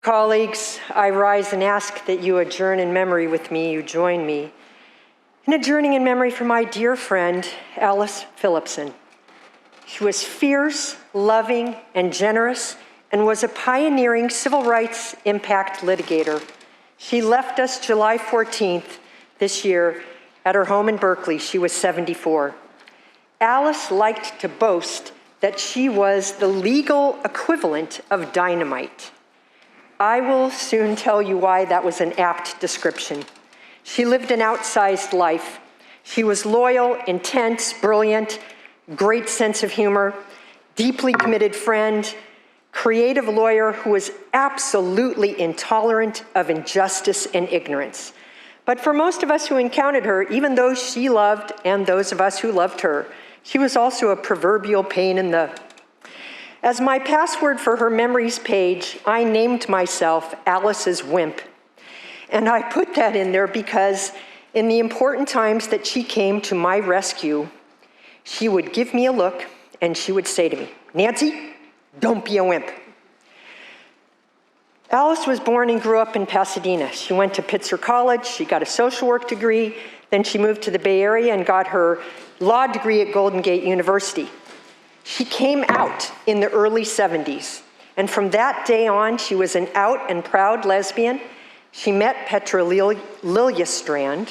Colleagues, I rise and ask that you adjourn in memory with me, you join me in adjourning in memory for my dear friend, Alice Philipson. She was fierce, loving, and generous, and was a pioneering civil rights impact litigator. She left us July 14th this year at her home in Berkeley. She was 74. Alice liked to boast that she was the legal equivalent of dynamite. I will soon tell you why that was an apt description. She lived an outsized life. She was loyal, intense, brilliant, great sense of humor, deeply committed friend, creative lawyer who was absolutely intolerant of injustice and ignorance. But for most of us who encountered her, even those she loved and those of us who loved her, she was also a proverbial pain in the... As my password for her memories page, I named myself Alice's Wimp. And I put that in there because in the important times that she came to my rescue, she would give me a look and she would say to me, "Nancy, don't be a wimp." Alice was born and grew up in Pasadena. She went to Pitzer College, she got a social work degree, then she moved to the Bay Area and got her law degree at Golden Gate University. She came out in the early 70s, and from that day on, she was an out and proud lesbian. She met Petra Liljestrand,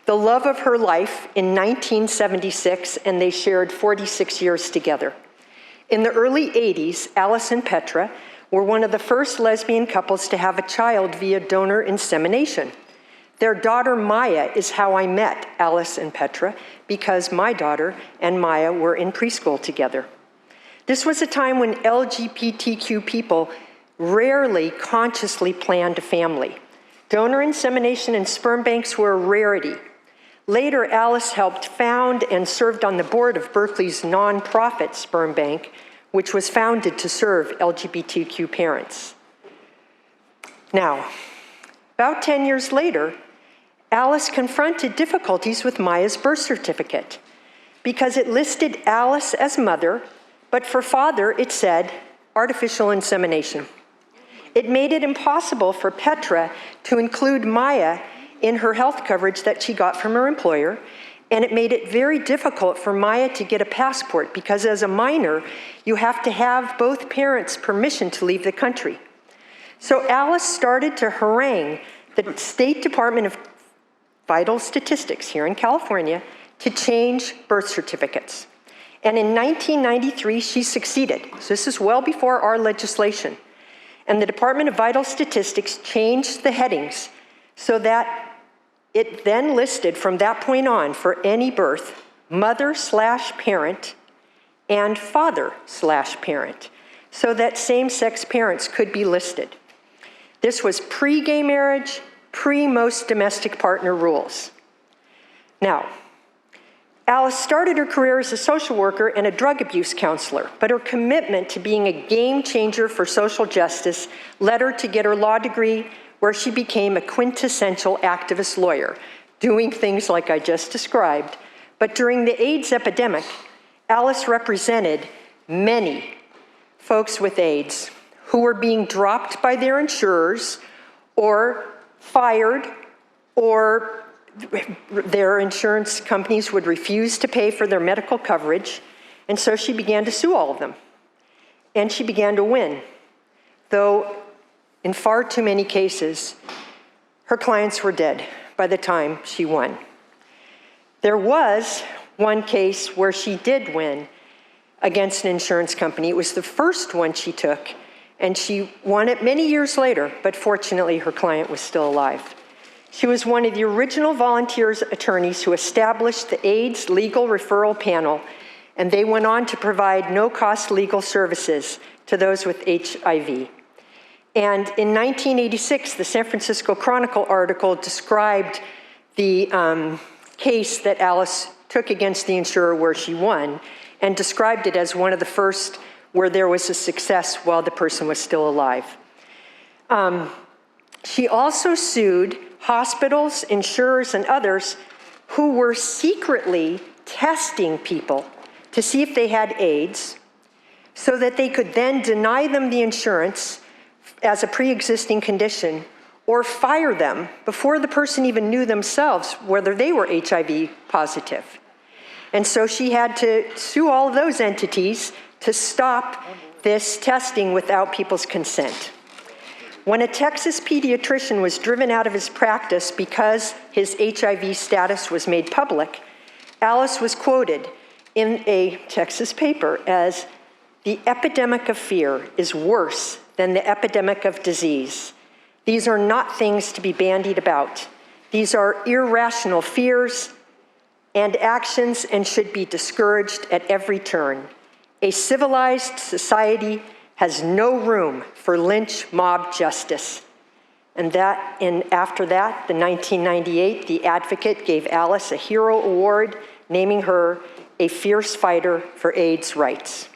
the love of her life, in 1976, and they shared 46 years together. In the early 80s, Alice and Petra were one of the first lesbian couples to have a child via donor insemination. Their daughter, Maya, is how I met Alice and Petra, because my daughter and Maya were in preschool together. This was a time when LGBTQ people rarely consciously planned a family. Donor insemination and sperm banks were a rarity. Later, Alice helped found and served on the board of Berkeley's nonprofit sperm bank, which was founded to serve LGBTQ parents. Now, about 10 years later, Alice confronted difficulties with Maya's birth certificate because it listed Alice as mother, but for father it said artificial insemination. It made it impossible for Petra to include Maya in her health coverage that she got from her employer, and it made it very difficult for Maya to get a passport because as a minor, you have to have both parents' permission to leave the country. So Alice started to harangue the State Department of Vital Statistics here in California to change birth certificates. And in 1993, she succeeded. So this is well before our legislation. And the Department of Vital Statistics changed the headings so that it then listed from that point on for any birth, mother/parent and father/parent, so that same-sex parents could be listed. This was pre-gay marriage, pre-most domestic partner rules. Now, Alice started her career as a social worker and a drug abuse counselor, but her commitment to being a game changer for social justice led her to get her law degree, where she became a quintessential activist lawyer, doing things like I just described. But during the AIDS epidemic, Alice represented many folks with AIDS who were being dropped by their insurers or fired, or their insurance companies would refuse to pay for their medical coverage, and so she began to sue all of them. And she began to win, though in far too many cases, her clients were dead by the time she won. There was one case where she did win against an insurance company. It was the first one she took, and she won it many years later, but fortunately her client was still alive. She was one of the original volunteers attorneys who established the AIDS Legal Referral Panel, and they went on to provide no-cost legal services to those with HIV. And in 1986, the San Francisco Chronicle article described the case that Alice took against the insurer where she won, and described it as one of the first where there was a success while the person was still alive. She also sued hospitals, insurers, and others who were secretly testing people to see if they had AIDS, so that they could then deny them the insurance as a pre-existing condition or fire them before the person even knew themselves whether they were HIV positive. And so she had to sue all of those entities to stop this testing without people's consent. When a Texas pediatrician was driven out of his practice because his HIV status was made public, Alice was quoted in a Texas paper as, "The epidemic of fear is worse than the epidemic of disease. These are not things to be bandied about. These are irrational fears and actions and should be discouraged at every turn. A civilized society has no room for lynch mob justice." And after that, in 1998, The Advocate gave Alice a Hero Award, naming her a fierce fighter for AIDS rights.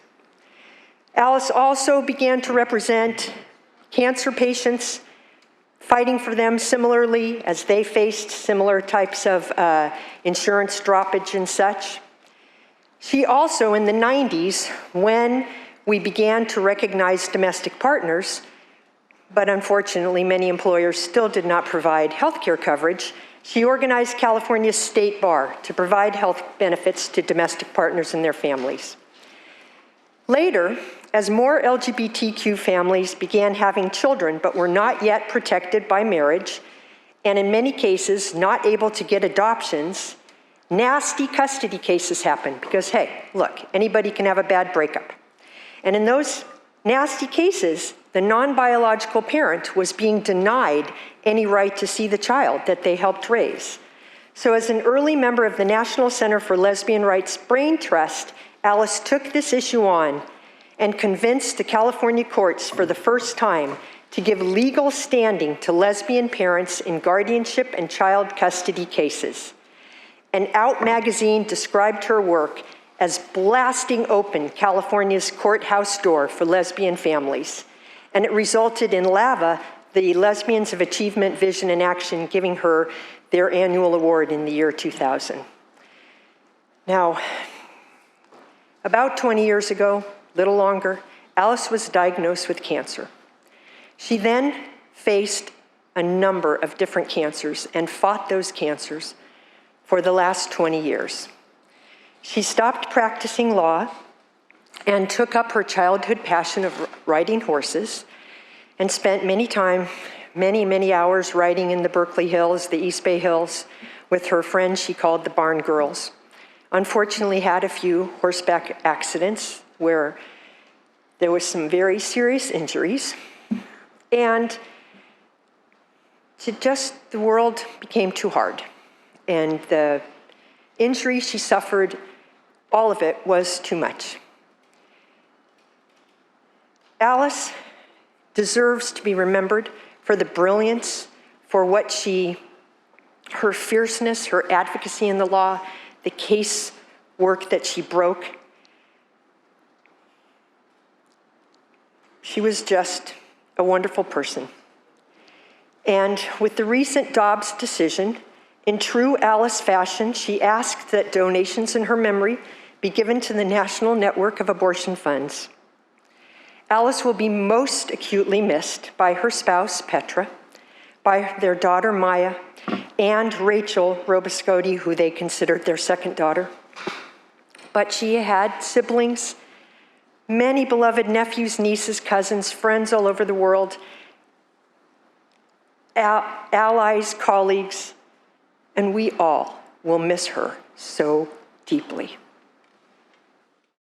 Alice also began to represent cancer patients, fighting for them similarly as they faced similar types of insurance droppage and such. She also, in the 90s, when we began to recognize domestic partners, but unfortunately many employers still did not provide healthcare coverage, she organized California's state bar to provide health benefits to domestic partners and their families. Later, as more LGBTQ families began having children but were not yet protected by marriage, and in many cases not able to get adoptions, nasty custody cases happened because, hey, look, anybody can have a bad breakup. And in those nasty cases, the non-biological parent was being denied any right to see the child that they helped raise. So as an early member of the National Center for Lesbian Rights Brain Trust, Alice took this issue on and convinced the California courts for the first time to give legal standing to lesbian parents in guardianship and child custody cases. And Out magazine described her work as blasting open California's courthouse door for lesbian families. And it resulted in LAVA, the Lesbians of Achievement, Vision, and Action, giving her their annual award in the year 2000. Now, about 20 years ago, a little longer, Alice was diagnosed with cancer. She then faced a number of different cancers and fought those cancers for the last 20 years. She stopped practicing law and took up her childhood passion of riding horses and spent many hours riding in the Berkeley Hills, the East Bay Hills, with her friends she called the Barn Girls. Unfortunately, had a few horseback accidents where there was some very serious injuries, and the world became too hard. And the injury she suffered, all of it was too much. Alice deserves to be remembered for the brilliance, for her fierceness, her advocacy in the law, the case work that she broke. She was just a wonderful person. And with the recent Dobbs decision, in true Alice fashion, she asked that donations in her memory be given to the National Network of Abortion Funds. Alice will be most acutely missed by her spouse, Petra, by their daughter, Maya, and Rachel Robiscotti, who they considered their second daughter. But she had siblings, many beloved nephews, nieces, cousins, friends all over the world, allies, colleagues, and we all will miss her so deeply.